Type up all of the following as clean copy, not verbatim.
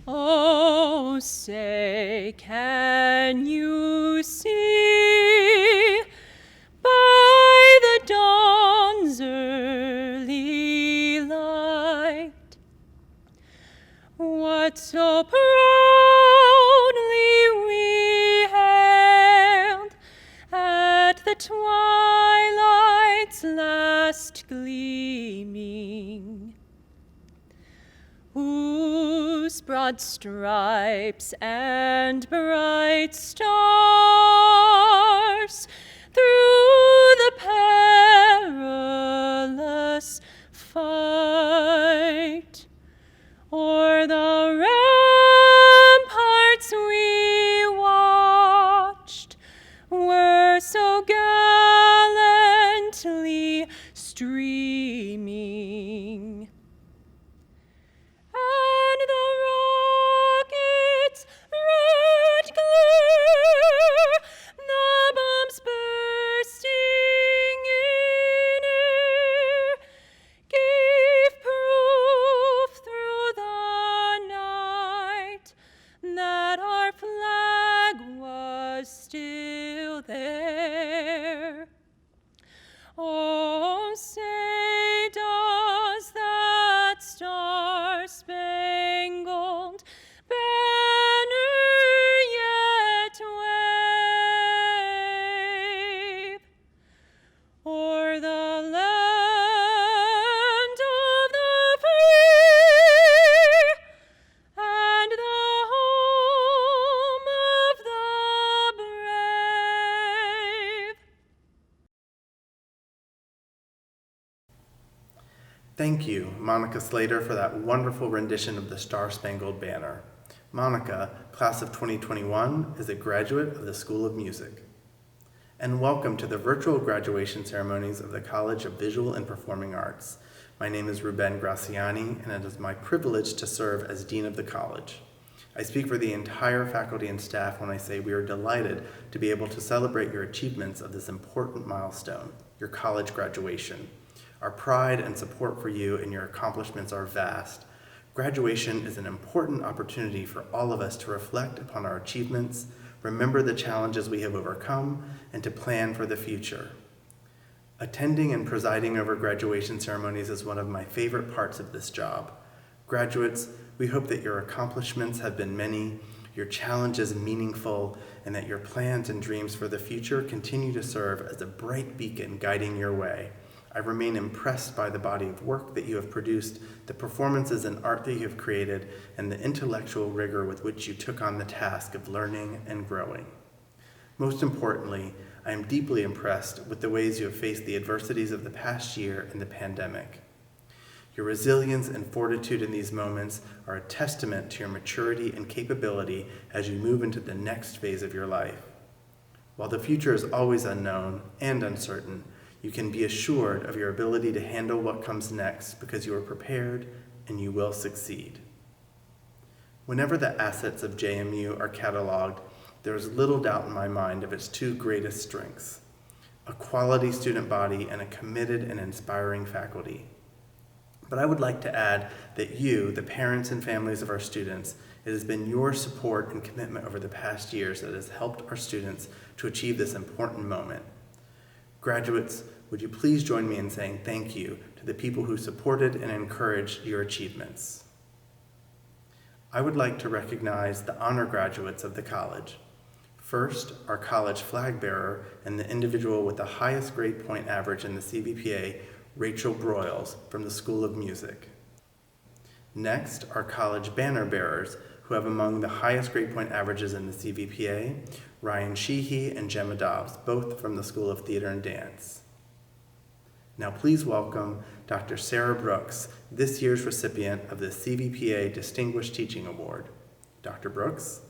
Oh, say, can you see by the dawn's early light what so proudly we hailed at the twilight's last gleaming, whose broad stripes and bright stars through the perilous fight o'er the ramparts we watched were so gallantly streaming. And the rocket's red glare, the bombs bursting in air, gave proof through the night that our flag was still there. Oh, say, does that star-spangled banner yet wave o'er the land of the free and the home of the brave? Thank you, Monica Slater, for that wonderful rendition of the Star-Spangled Banner. Monica, class of 2021, is a graduate of the School of Music. And welcome to the virtual graduation ceremonies of the College of Visual and Performing Arts. My name is Ruben Graciani, and it is my privilege to serve as Dean of the College. I speak for the entire faculty and staff when I say we are delighted to be able to celebrate your achievements of this important milestone, your college graduation. Our pride and support for you and your accomplishments are vast. Graduation is an important opportunity for all of us to reflect upon our achievements, remember the challenges we have overcome, and to plan for the future. Attending and presiding over graduation ceremonies is one of my favorite parts of this job. Graduates, we hope that your accomplishments have been many, your challenges meaningful, and that your plans and dreams for the future continue to serve as a bright beacon guiding your way. I remain impressed by the body of work that you have produced, the performances and art that you have created, and the intellectual rigor with which you took on the task of learning and growing. Most importantly, I am deeply impressed with the ways you have faced the adversities of the past year and the pandemic. Your resilience and fortitude in these moments are a testament to your maturity and capability as you move into the next phase of your life. While the future is always unknown and uncertain, you can be assured of your ability to handle what comes next because you are prepared and you will succeed. Whenever the assets of JMU are cataloged, there is little doubt in my mind of its two greatest strengths: a quality student body and a committed and inspiring faculty. But I would like to add that you, the parents and families of our students, it has been your support and commitment over the past years that has helped our students to achieve this important moment. Graduates, would you please join me in saying thank you to the people who supported and encouraged your achievements. I would like to recognize the honor graduates of the college. First, our college flag bearer and the individual with the highest grade point average in the CVPA, Rachel BROYLES from the School of Music. Next, our college banner bearers, who have among the highest grade point averages in the CVPA, Ryan Sheehy and GEMMA DOBBS, both from the School of Theater and Dance. Now please welcome Dr. Sarah Brooks, this year's recipient of the CVPA Distinguished Teaching Award. Dr. Brooks.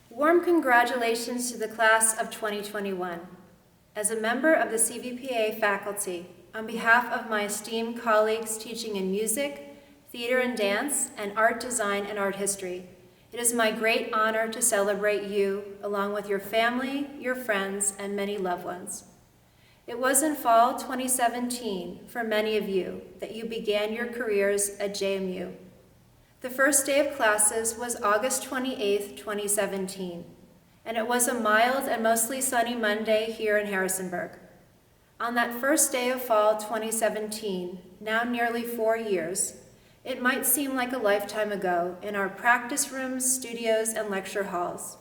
Warm congratulations to the class of 2021. As a member of the CVPA faculty, on behalf of my esteemed colleagues teaching in music, theater and dance, and art design and art history, it is my great honor to celebrate you along with your family, your friends, and many loved ones. It was in fall 2017 for many of you that you began your careers at JMU. The first day of classes was August 28, 2017, and it was a mild and mostly sunny Monday here in Harrisonburg. On that first day of fall 2017, now nearly 4 years, it might seem like a lifetime ago in our practice rooms, studios, and lecture halls.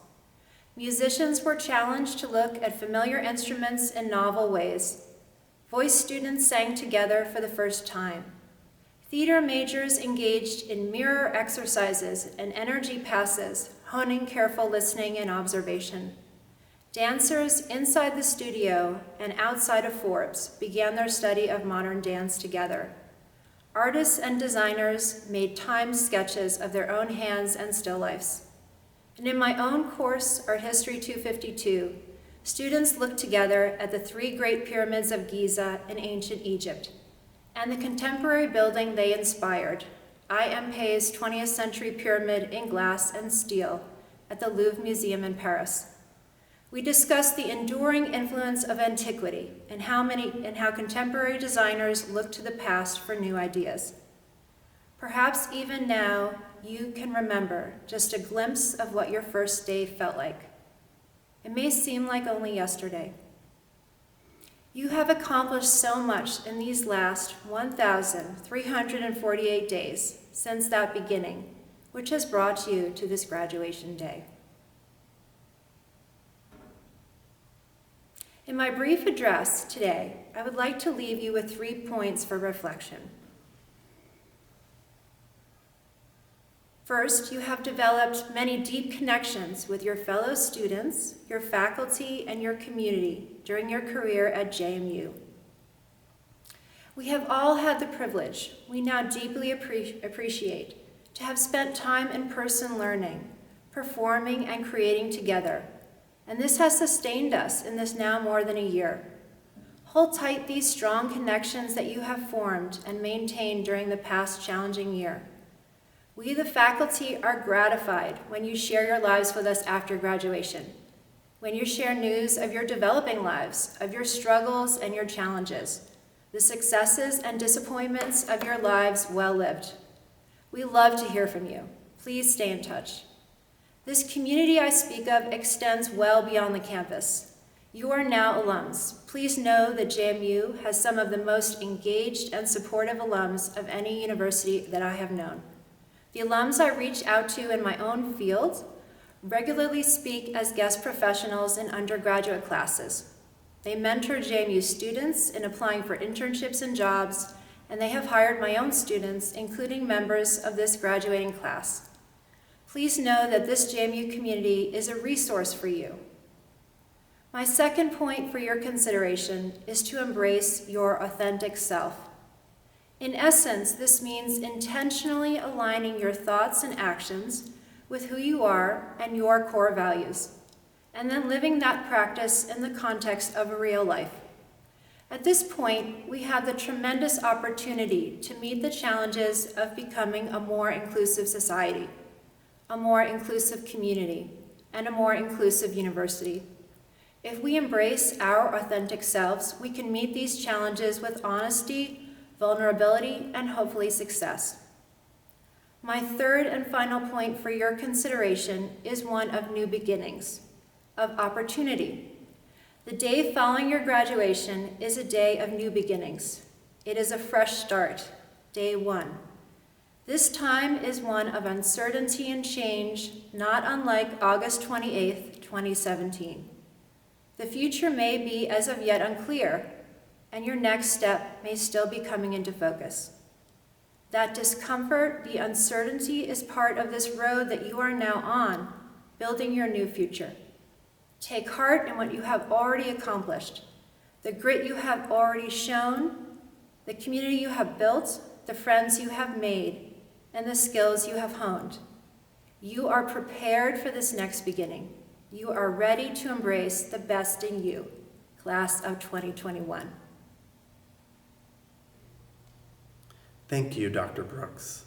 Musicians were challenged to look at familiar instruments in novel ways. Voice students sang together for the first time. Theater majors engaged in mirror exercises and energy passes, honing careful listening and observation. Dancers inside the studio and outside of Forbes began their study of modern dance together. Artists and designers made timed sketches of their own hands and still lifes. And in my own course, Art History 252, students looked together at the 3 great pyramids of Giza in ancient Egypt and the contemporary building they inspired, I.M.Pei's 20th century pyramid in glass and steel at the Louvre Museum in Paris. We discussed the enduring influence of antiquity and how contemporary designers look to the past for new ideas. Perhaps even now, you can remember just a glimpse of what your first day felt like. It may seem like only yesterday. You have accomplished so much in these last 1,348 days since that beginning, which has brought you to this graduation day. In my brief address today, I would like to leave you with 3 points for reflection. First, you have developed many deep connections with your fellow students, your faculty, and your community during your career at JMU. We have all had the privilege, we now deeply appreciate, to have spent time in person learning, performing, and creating together. And this has sustained us in this now more than a year. Hold tight these strong connections that you have formed and maintained during the past challenging year. We, the faculty, are gratified when you share your lives with us after graduation, when you share news of your developing lives, of your struggles and your challenges, the successes and disappointments of your lives well lived. We love to hear from you. Please stay in touch. This community I speak of extends well beyond the campus. You are now alums. Please know that JMU has some of the most engaged and supportive alums of any university that I have known. The alums I reach out to in my own field regularly speak as guest professionals in undergraduate classes. They mentor JMU students in applying for internships and jobs, and they have hired my own students, including members of this graduating class. Please know that this JMU community is a resource for you. My second point for your consideration is to embrace your authentic self. In essence, this means intentionally aligning your thoughts and actions with who you are and your core values, and then living that practice in the context of a real life. At this point, we have the tremendous opportunity to meet the challenges of becoming a more inclusive society, a more inclusive community, and a more inclusive university. If we embrace our authentic selves, we can meet these challenges with honesty, vulnerability, and hopefully success. My third and final point for your consideration is one of new beginnings, of opportunity. The day following your graduation is a day of new beginnings. It is a fresh start, day 1. This time is one of uncertainty and change, not unlike August 28, 2017. The future may be as of yet unclear, and your next step may still be coming into focus. That discomfort, the uncertainty, is part of this road that you are now on, building your new future. Take heart in what you have already accomplished, the grit you have already shown, the community you have built, the friends you have made, and the skills you have honed. You are prepared for this next beginning. You are ready to embrace the best in you, class of 2021. Thank you, Dr. Brooks.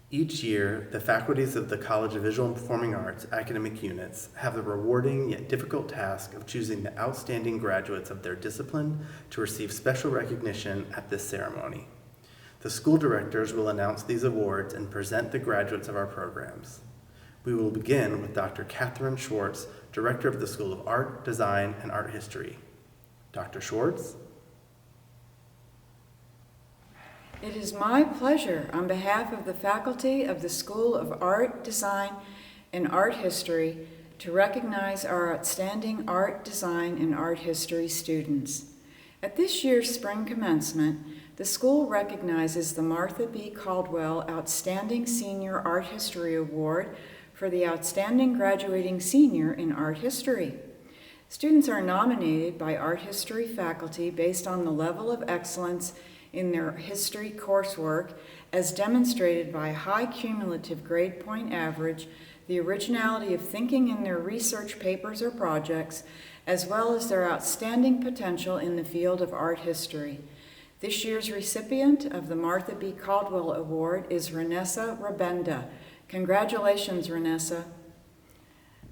Each year, the faculties of the College of Visual and Performing Arts academic units have the rewarding yet difficult task of choosing the outstanding graduates of their discipline to receive special recognition at this ceremony. The school directors will announce these awards and present the graduates of our programs. We will begin with Dr. Catherine Schwartz, Director of the School of Art, Design, and Art History. Dr. Schwartz? It is my pleasure, on behalf of the faculty of the School of Art, Design, and Art History, to recognize our outstanding art, design, and art history students. At this year's spring commencement, the school recognizes the Martha B. Caldwell Outstanding Senior Art History Award for the Outstanding Graduating Senior in Art History. Students are nominated by art history faculty based on the level of excellence in their history coursework, as demonstrated by a high cumulative grade point average, the originality of thinking in their research papers or projects, as well as their outstanding potential in the field of art history. This year's recipient of the Martha B. Caldwell Award is RENESSA RABENDA. Congratulations, RENESSA.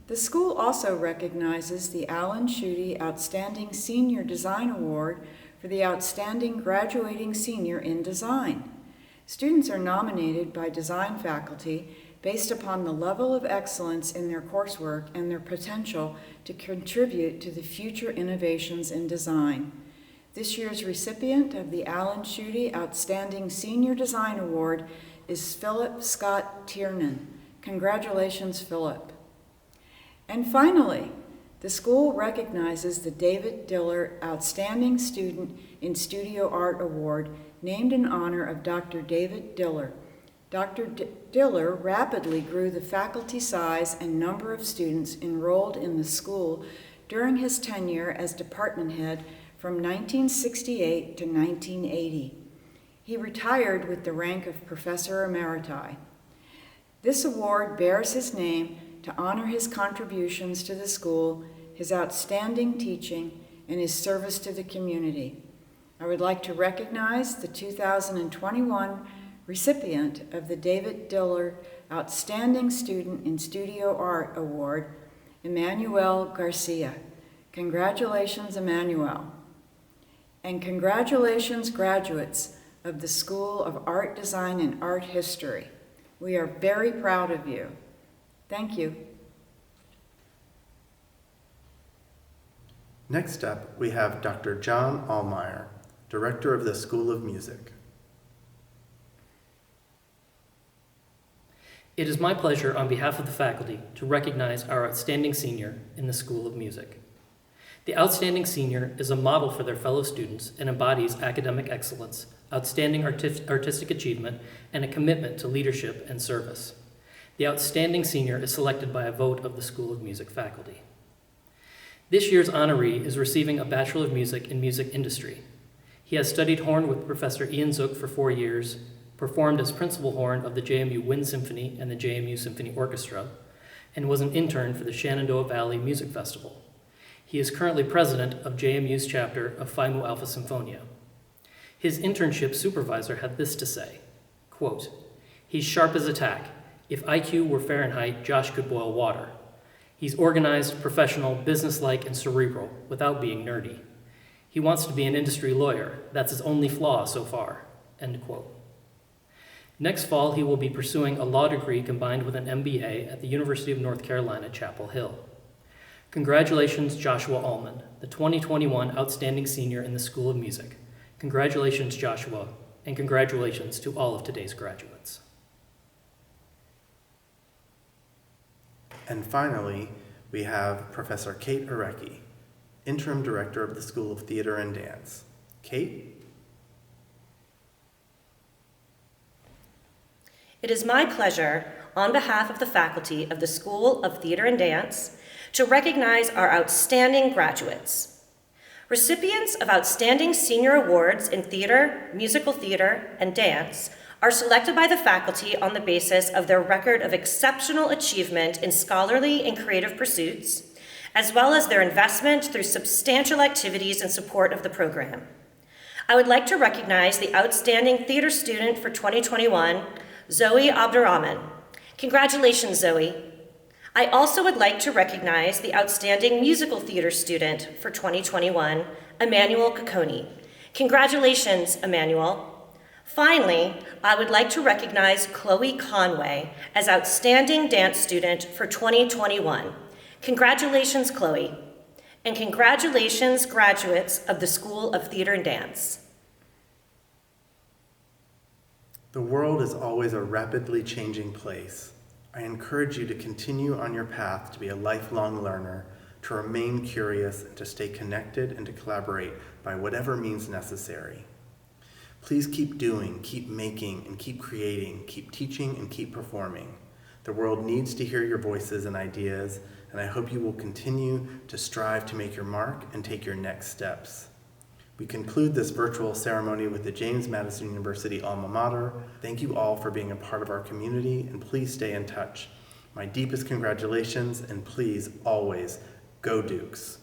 The school also recognizes the Alan Schutte Outstanding Senior Design Award for the Outstanding Graduating Senior in Design. Students are nominated by design faculty based upon the level of excellence in their coursework and their potential to contribute to the future innovations in design. This year's recipient of the Alan Schutte Outstanding Senior Design Award is Philip Scott Tiernan. Congratulations, Philip. And finally, the school recognizes the David Diller Outstanding Student in Studio Art Award, named in honor of Dr. David Diller. Dr. Diller rapidly grew the faculty size and number of students enrolled in the school during his tenure as department head from 1968 to 1980. He retired with the rank of Professor Emeriti. This award bears his name to honor his contributions to the school, his outstanding teaching, and his service to the community. I would like to recognize the 2021 recipient of the David Diller Outstanding Student in Studio Art Award, Emmanuel Garcia. Congratulations, Emmanuel. And congratulations, graduates of the School of Art, Design, and Art History. We are very proud of you. Thank you. Next up, we have Dr. John Allmeyer, Director of the School of Music. It is my pleasure, on behalf of the faculty, to recognize our outstanding senior in the School of Music. The outstanding senior is a model for their fellow students and embodies academic excellence, outstanding artistic achievement, and a commitment to leadership and service. The outstanding senior is selected by a vote of the School of Music faculty. This year's honoree is receiving a Bachelor of Music in Music Industry. He has studied horn with Professor Ian Zook for 4 years, performed as principal horn of the JMU Wind Symphony and the JMU Symphony Orchestra, and was an intern for the Shenandoah Valley Music Festival. He is currently president of JMU's chapter of Phi Mu Alpha Symphonia. His internship supervisor had this to say, quote, "He's sharp as a tack. If IQ were Fahrenheit, Josh could boil water. He's organized, professional, businesslike, and cerebral, without being nerdy. He wants to be an industry lawyer. That's his only flaw so far." End quote. Next fall, he will be pursuing a law degree combined with an MBA at the University of North Carolina, Chapel Hill. Congratulations, Joshua Allman, the 2021 Outstanding Senior in the School of Music. Congratulations, Joshua, and congratulations to all of today's graduates. And finally, we have Professor Kate Arecki, Interim Director of the School of Theater and Dance. Kate? It is my pleasure, on behalf of the faculty of the School of Theater and Dance, to recognize our outstanding graduates. Recipients of Outstanding Senior Awards in Theater, Musical Theater, and Dance are selected by the faculty on the basis of their record of exceptional achievement in scholarly and creative pursuits, as well as their investment through substantial activities in support of the program. I would like to recognize the Outstanding Theater Student for 2021, Zoe ABDURRAHMAN. Congratulations, Zoe. I also would like to recognize the outstanding musical theater student for 2021, Emmanuel KIKONI. Congratulations, Emmanuel. Finally, I would like to recognize Chloe Conway as outstanding dance student for 2021. Congratulations, Chloe. And congratulations, graduates of the School of Theater and Dance. The world is always a rapidly changing place. I encourage you to continue on your path to be a lifelong learner, to remain curious, and to stay connected and to collaborate by whatever means necessary. Please keep doing, keep making, and keep creating, keep teaching, and keep performing. The world needs to hear your voices and ideas, and I hope you will continue to strive to make your mark and take your next steps. We conclude this virtual ceremony with the James Madison University alma mater. Thank you all for being a part of our community, and please stay in touch. My deepest congratulations, and please always go Dukes.